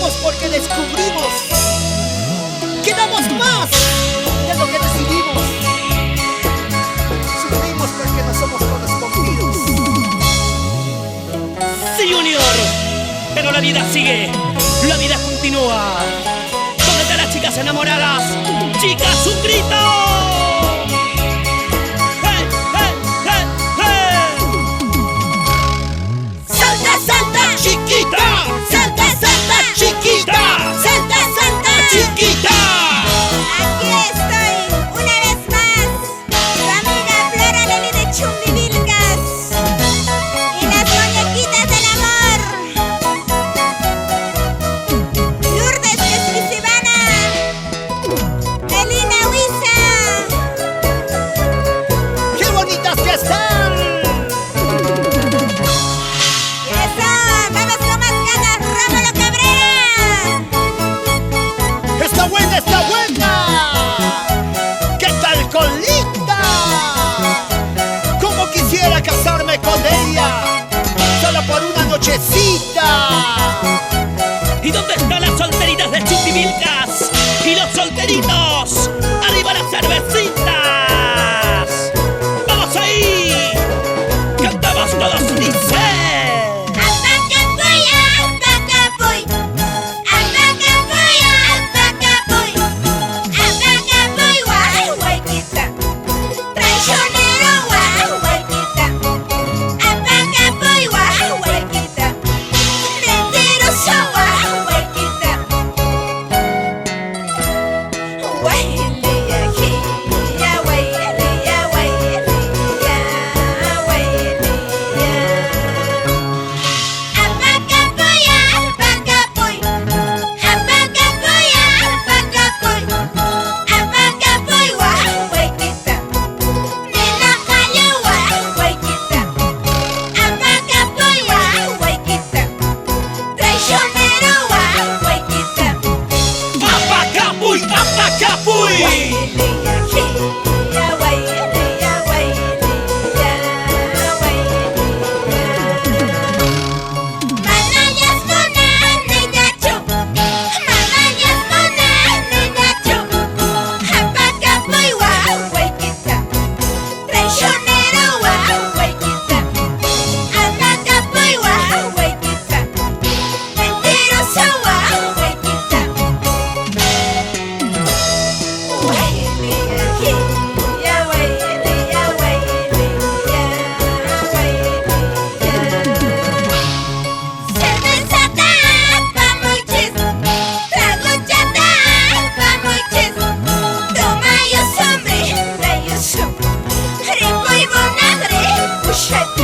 Reímos porque descubrimos que damos más de lo que recibimos. Sufrimos porque no somos correspondidos. Sí, Junior, pero la vida sigue, la vida continúa. ¿Dónde están las chicas enamoradas? ¡Chicas, un grito! ¡Hey, hey, hey, hey! ¡Salta, salta, chiquita! ¡Salta, salta, chiquita! ¡Salta, salta, chiquita! Aquí estoy, una vez más, tu amiga Flor de Alely de Chumbivilcas y las muñequitas del amor. Lourdes Esquicibana, Melina Huiza. ¡Qué bonitas que están! Y eso, vamos con más ganas, Rómulo Cabrera. ¡Está buena, está buena! ¿Qué tal con Linda? Como quisiera casarme con ella, solo por una nochecita. ¿Y dónde están las solteritas de Chumbivilcas? Y los solteritos, ¡arriba las cervecitas! ¡Vamos ahí! ¡Cantamos todos, dice! Apakapuy, Apakapuy, Apakapuy, Apakapuy, Apakapuy, Wawaykita, traicionero Wawaykita, Apakapuy, Wawaykita, mentiroso Wawaykita, Wailea, ya Wailea, Wailea, Wailea. Apakapuy, Apakapuy, Apakapuy, Apakapuy, Apakapuy, Wawaykita, ninakayo Wawaykita, Apakapuy, Wawaykita, traicionero Wawaykita, ¡Apakapuy, Apakapuy! Wailea, ya Wailea, Wailea, Wailea. Manayas monane gacho, manayas monane gacho, Apakapuy, Wawaykita, traicionero Wawaykita, Apakapuy, Wawaykita, mentiroso Wawaykita, Wailea, ya Wailea, Wailea, Wailea. Cerveza tapa muchis, trago chata pa muchis, toma yo sombre, da yo som, rico y bonagre, puxete.